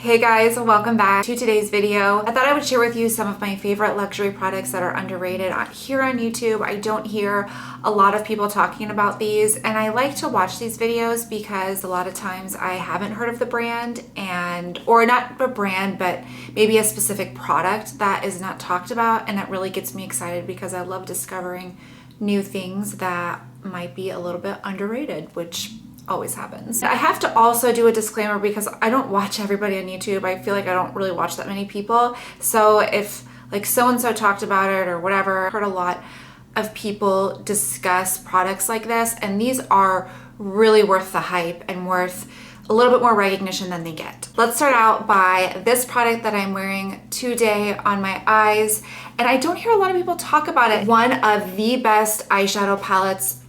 Hey guys, welcome back to today's video. I thought I would share with you some of my favorite luxury products that are underrated here on YouTube. I don't hear a lot of people talking about these, and I like to watch these videos because a lot of times I haven't heard of the brand or not a brand, but maybe a specific product that is not talked about, and that really gets me excited because I love discovering new things that might be a little bit underrated, which always happens. I have to also do a disclaimer because I don't watch everybody on YouTube. I feel like I don't really watch that many people. So if like so-and-so talked about it or whatever, I've heard a lot of people discuss products like this, and these are really worth the hype and worth a little bit more recognition than they get. Let's start out by this product that I'm wearing today on my eyes, and I don't hear a lot of people talk about it. One of the best eyeshadow palettes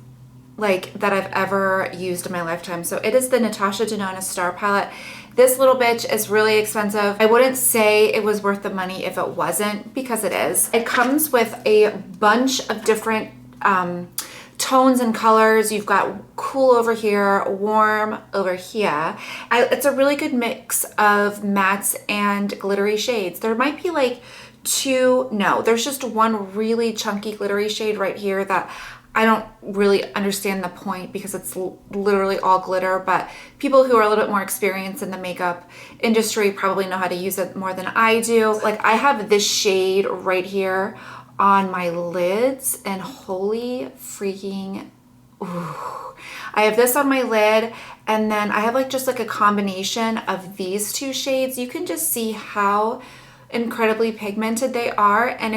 that I've ever used in my lifetime. So it is the Natasha Tanana Star Palette. This little bitch is really expensive. I wouldn't say it was worth the money if it wasn't, because it is. It comes with a bunch of different tones and colors. You've got cool over here, warm over here. It's a really good mix of mattes and glittery shades. There might be like there's just one really chunky glittery shade right here that I don't really understand the point because it's literally all glitter, but people who are a little bit more experienced in the makeup industry probably know how to use it more than I do. Like, I have this shade right here on my lids, and holy freaking, ooh. I have this on my lid, and then I have just a combination of these two shades. You can just see how incredibly pigmented they are, and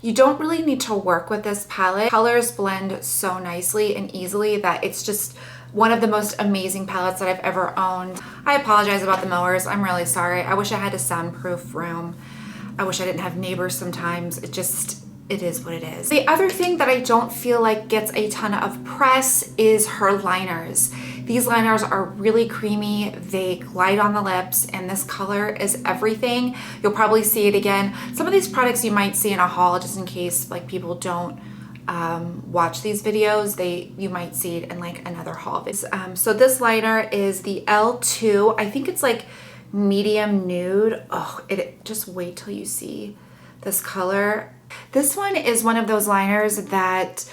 you don't really need to work with this palette. Colors blend so nicely and easily that it's just one of the most amazing palettes that I've ever owned. I apologize about the mowers. I'm really sorry. I wish I had a soundproof room. I wish I didn't have neighbors sometimes. It is what it is. The other thing that I don't feel like gets a ton of press is her liners. These liners are really creamy. They glide on the lips, and this color is everything. You'll probably see it again. Some of these products you might see in a haul, just in case people don't watch these videos. You might see it in another haul. So this liner is the L2. I think it's medium nude. Oh, just wait till you see this color. This one is one of those liners that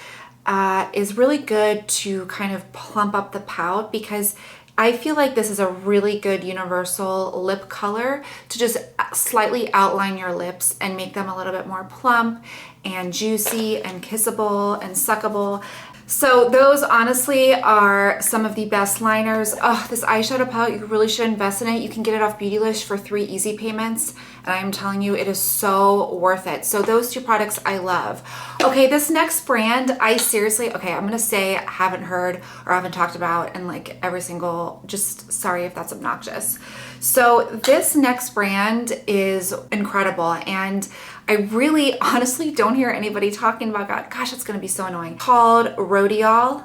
is really good to kind of plump up the pout, because I feel like this is a really good universal lip color to just slightly outline your lips and make them a little bit more plump and juicy and kissable and suckable. So those honestly are some of the best liners. Oh, this eyeshadow palette, you really should invest in it. You can get it off Beautylish for 3 easy payments, and I'm telling you, it is so worth it. So those two products I love. Okay, this next brand, I'm gonna say I haven't heard or haven't talked about in every single, just sorry if that's obnoxious. So this next brand is incredible, and I really honestly don't hear anybody talking about, gosh, it's gonna be so annoying. Called Rodial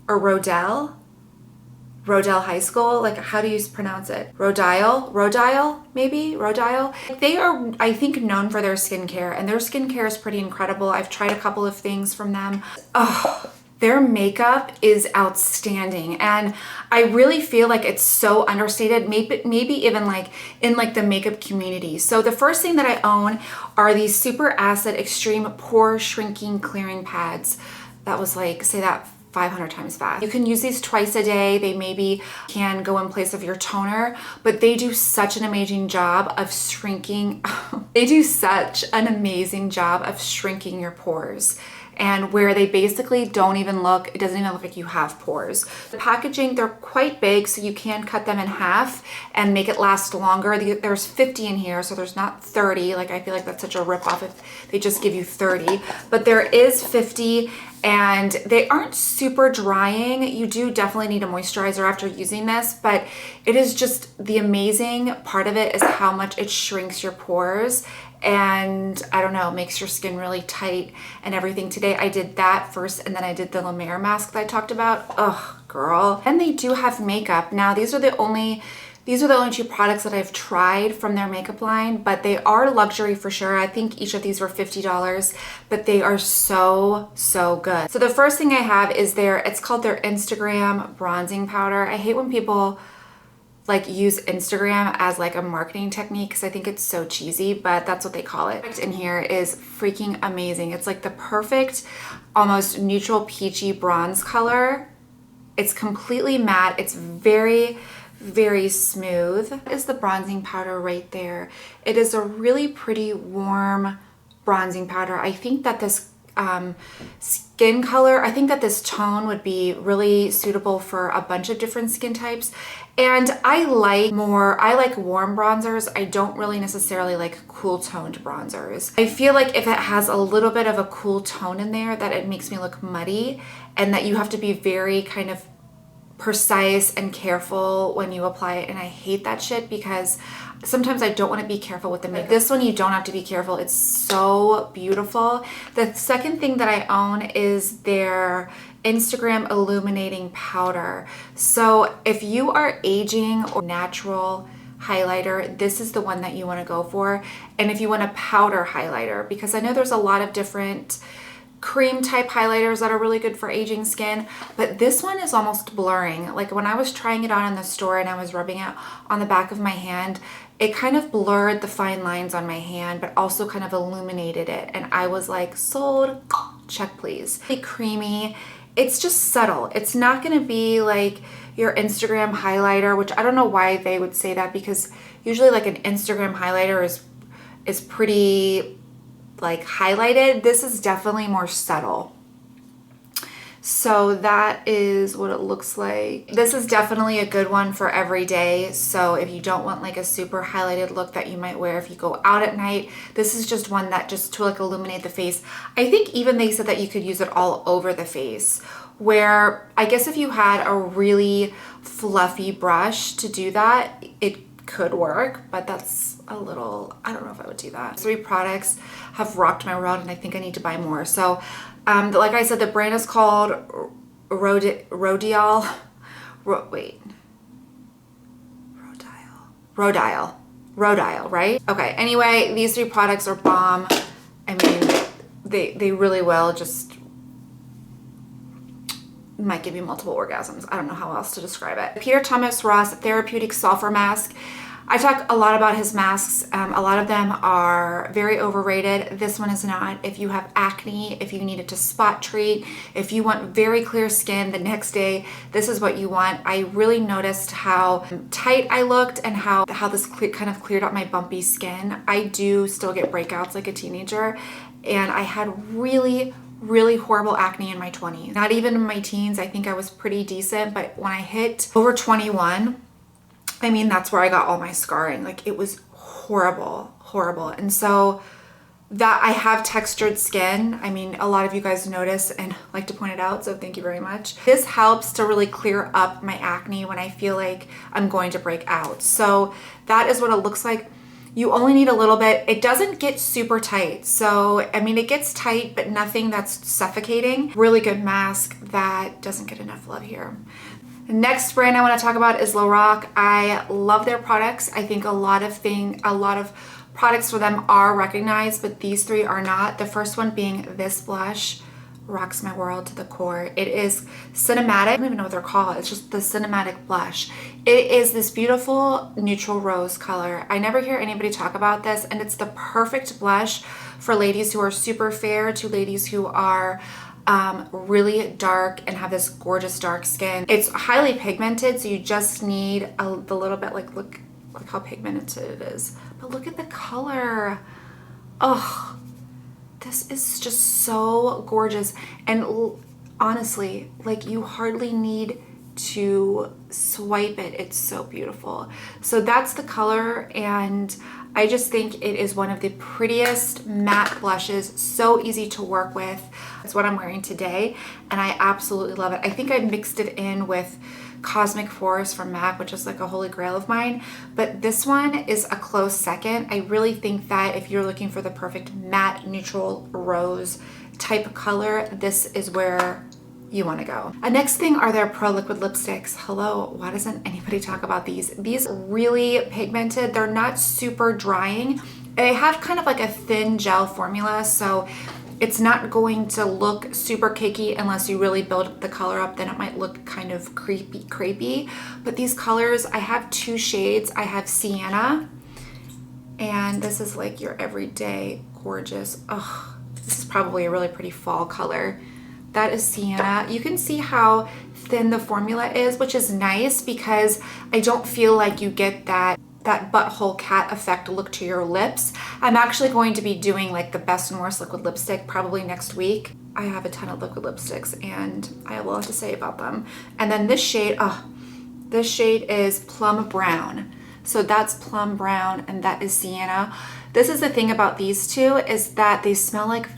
or Rodial High School. How do you pronounce it? Rodial, maybe? Rodial? They are, I think, known for their skincare, and their skincare is pretty incredible. I've tried a couple of things from them. Oh, their makeup is outstanding, and I really feel like it's so understated, maybe even in the makeup community. So the first thing that I own are these Super Acid Extreme Pore Shrinking Clearing Pads. That was say that 500 times fast. You can use these twice a day. They maybe can go in place of your toner, but they do such an amazing job of shrinking. They do such an amazing job of shrinking your pores, and where they basically it doesn't even look like you have pores. The packaging, they're quite big, so you can cut them in half and make it last longer. There's 50 in here, so there's not 30. I feel like that's such a ripoff if they just give you 30, but there is 50, and they aren't super drying. You do definitely need a moisturizer after using this, but it is just, the amazing part of it is how much it shrinks your pores, and I don't know, makes your skin really tight and everything. Today I did that first, and then I did the La Mer mask that I talked about. Oh, girl. And they do have makeup. Now, these are the only 2 products that I've tried from their makeup line, but they are luxury for sure. I think each of these were $50, but they are so, so good. So the first thing I have is it's called their Instagram bronzing powder. I hate when people like use Instagram as like a marketing technique because I think it's so cheesy, but that's what they call it. In here is freaking amazing. It's like the perfect, almost neutral peachy bronze color. It's completely matte. It's very, very smooth. That is the bronzing powder right there. It is a really pretty warm bronzing powder. I think that this skin color, I think that this tone would be really suitable for a bunch of different skin types. And I like warm bronzers. I don't really necessarily like cool toned bronzers. I feel like if it has a little bit of a cool tone in there, that it makes me look muddy, and that you have to be very kind of precise and careful when you apply it. And I hate that shit because sometimes I don't want to be careful with the makeup. This one you don't have to be careful. It's so beautiful. The second thing that I own is their Instagram illuminating powder. So if you are aging or natural highlighter, this is the one that you want to go for. And if you want a powder highlighter, because I know there's a lot of different cream type highlighters that are really good for aging skin, but this one is almost blurring. Like when I was trying it on in the store and I was rubbing it on the back of my hand, it kind of blurred the fine lines on my hand, but also kind of illuminated it. And I was like, sold, check please. Really creamy. It's just subtle. It's not gonna be like your Instagram highlighter, which I don't know why they would say that, because usually like an Instagram highlighter is pretty like highlighted. This is definitely more subtle. So that is what it looks like. This is definitely a good one for every day. So if you don't want like a super highlighted look that you might wear if you go out at night, this is just one that just to like illuminate the face. I think even they said that you could use it all over the face, where I guess if you had a really fluffy brush to do that, it could work, but that's a little, I don't know if I would do that. 3 products have rocked my world and I think I need to buy more. So like I said, the brand is called Rodial. Rodial, right? Okay, anyway, these 3 products are bomb. I mean, they really will just might give you multiple orgasms. I don't know how else to describe it. Peter Thomas Ross Therapeutic Sulfur Mask. I talk a lot about his masks. A lot of them are very overrated. This one is not. If you have acne, if you need it to spot treat, if you want very clear skin the next day, this is what you want. I really noticed how tight I looked and how this kind of cleared up my bumpy skin. I do still get breakouts like a teenager, and I had really horrible acne in my 20s. Not even in my teens. I think I was pretty decent, but when I hit over 21, I mean, that's where I got all my scarring. Like it was horrible. And so that I have textured skin. I mean, a lot of you guys notice and like to point it out, so thank you very much. This helps to really clear up my acne when I feel like I'm going to break out. So that is what it looks like. You only need a little bit. It doesn't get super tight. So, I mean, it gets tight, but nothing that's suffocating. Really good mask that doesn't get enough love here. The next brand I want to talk about is Loreal. I love their products. I think a lot of products for them are recognized, but these 3 are not. The first one being this blush. Rocks my world to the core. It is cinematic. I don't even know what they're called. It's just the cinematic blush. It is this beautiful neutral rose color. I never hear anybody talk about this, and it's the perfect blush for ladies who are super fair to ladies who are really dark and have this gorgeous dark skin. It's highly pigmented, so you just need the little bit, like look how pigmented it is. But look at the color. Oh, this is just so gorgeous. And honestly, like you hardly need to swipe it. It's so beautiful. So that's the color, and I just think it is one of the prettiest matte blushes. So easy to work with. It's what I'm wearing today, and I absolutely love it. I think I mixed it in with Cosmic Forest from MAC, which is like a holy grail of mine, but this one is a close second. I really think that if you're looking for the perfect matte neutral rose type color, this is where you want to go. Next thing are their Pro Liquid lipsticks. Hello, why doesn't anybody talk about these? These are really pigmented. They're not super drying. They have kind of like a thin gel formula, so It's not going to look super cakey unless you really build the color up, then it might look kind of crepey. But these colors, I have 2 shades. I have Sienna, and this is like your everyday gorgeous. Oh, this is probably a really pretty fall color. That is Sienna. You can see how thin the formula is, which is nice because I don't feel like you get that butthole cat effect look to your lips. I'm actually going to be doing like the best and worst liquid lipstick probably next week. I have a ton of liquid lipsticks and I have a lot to say about them. And then this shade, this shade is Plum Brown. So that's Plum Brown and that is Sienna. This is the thing about these two, is that they smell like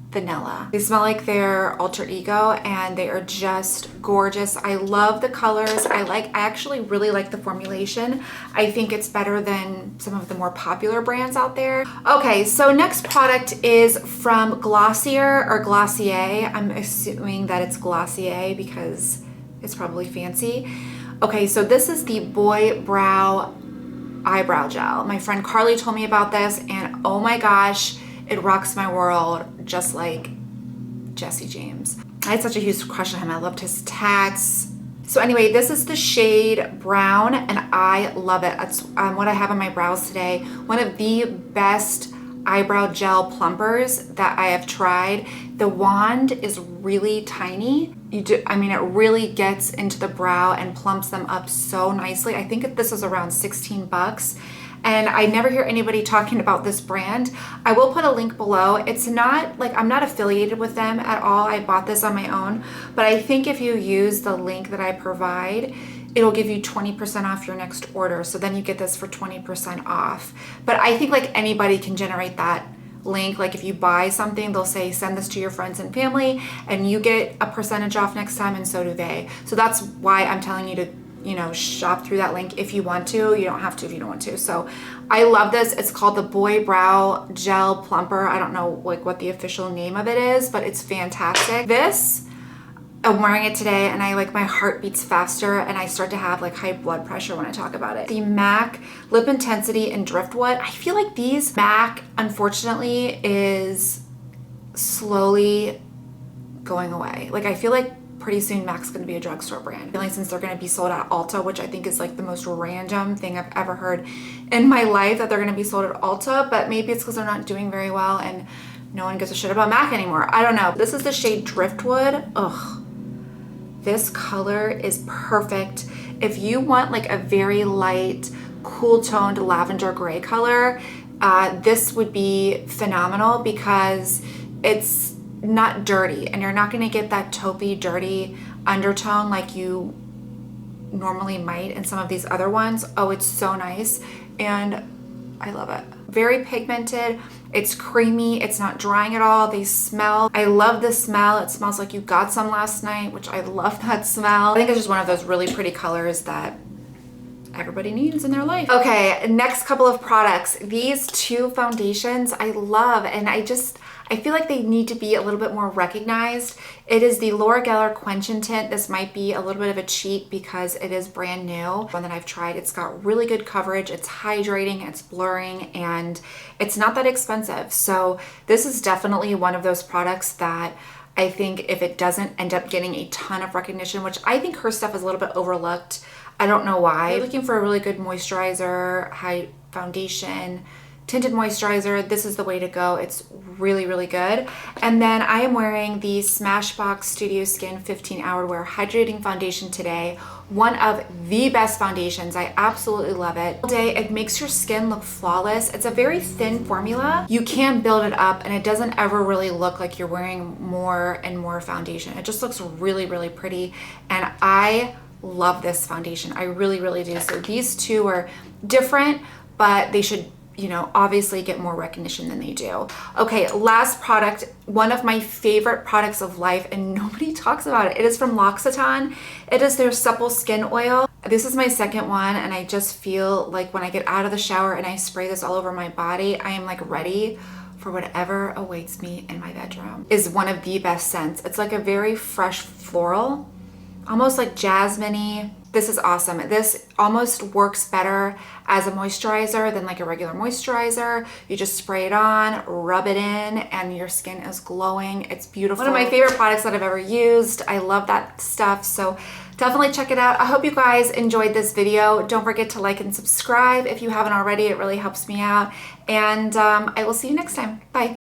vanilla. They smell like their alter ego and they are just gorgeous. I love the colors. I actually really like the formulation. I think it's better than some of the more popular brands out there. Okay, so next product is from Glossier or Glossy A. I'm assuming that it's Glossy A because it's probably fancy. Okay, so this is the Boy Brow Eyebrow Gel. My friend Carly told me about this and oh my gosh, it rocks my world just like Jesse James. I had such a huge crush on him. I loved his tats. So anyway, this is the shade Brown and I love it. That's what I have on my brows today. One of the best eyebrow gel plumpers that I have tried. The wand is really tiny. I mean, it really gets into the brow and plumps them up so nicely. I think this is around 16 bucks. And I never hear anybody talking about this brand. I will put a link below. It's not like, I'm not affiliated with them at all. I bought this on my own, but I think if you use the link that I provide, it'll give you 20% off your next order. So then you get this for 20% off. But I think like anybody can generate that link. Like if you buy something, they'll say, send this to your friends and family and you get a percentage off next time and so do they. So that's why I'm telling you to, you know, shop through that link if you want to. You don't have to if you don't want to. So I love this. It's called the Boy Brow Gel Plumper. I don't know like what the official name of it is, but it's fantastic. This, I'm wearing it today and I like my heart beats faster and I start to have like high blood pressure when I talk about it. The MAC Lip Intensity and Driftwood. I feel like these MAC, unfortunately, is slowly going away. Like I feel like pretty soon MAC's gonna be a drugstore brand. I feel like since they're gonna be sold at Ulta, which I think is like the most random thing I've ever heard in my life, that they're gonna be sold at Ulta, but maybe it's because they're not doing very well and no one gives a shit about MAC anymore. I don't know. This is the shade Driftwood. Ugh. This color is perfect. If you want like a very light, cool toned lavender gray color, this would be phenomenal because it's not dirty and you're not going to get that taupey dirty undertone like you normally might in some of these other ones. Oh, it's so nice and I love it. Very pigmented, it's creamy, it's not drying at all. They smell, I love the smell. It smells like you got some last night, which I love that smell. I think it's just one of those really pretty colors that everybody needs in their life. Okay, next couple of products. These two foundations I love and I feel like they need to be a little bit more recognized. It is the Loreal Quench and Tint. This might be a little bit of a cheat because it is brand new. One that I've tried. It's got really good coverage. It's hydrating, it's blurring, and it's not that expensive. So this is definitely one of those products that I think if it doesn't end up getting a ton of recognition, which I think her stuff is a little bit overlooked. I don't know why. If you're looking for a really good moisturizer, high foundation, tinted moisturizer, this is the way to go. It's really, really good. And then I am wearing the Smashbox Studio Skin 15 Hour Wear Hydrating Foundation today. One of the best foundations. I absolutely love it. All day, it makes your skin look flawless. It's a very thin formula. You can build it up and it doesn't ever really look like you're wearing more and more foundation. It just looks really, really pretty. And I love this foundation. I really, really do. So these two are different, but they should, you know, obviously get more recognition than they do. Okay, last product, one of my favorite products of life and nobody talks about it. It is from L'Occitane. It is their Supple Skin Oil. This is my second one and I just feel like when I get out of the shower and I spray this all over my body, I am like ready for whatever awaits me in my bedroom. Is one of the best scents. It's like a very fresh floral, almost like jasmine-y. This is awesome. This almost works better as a moisturizer than like a regular moisturizer. You just spray it on, rub it in, and your skin is glowing. It's beautiful. One of my favorite products that I've ever used. I love that stuff. So definitely check it out. I hope you guys enjoyed this video. Don't forget to like and subscribe if you haven't already. It really helps me out. And I will see you next time. Bye.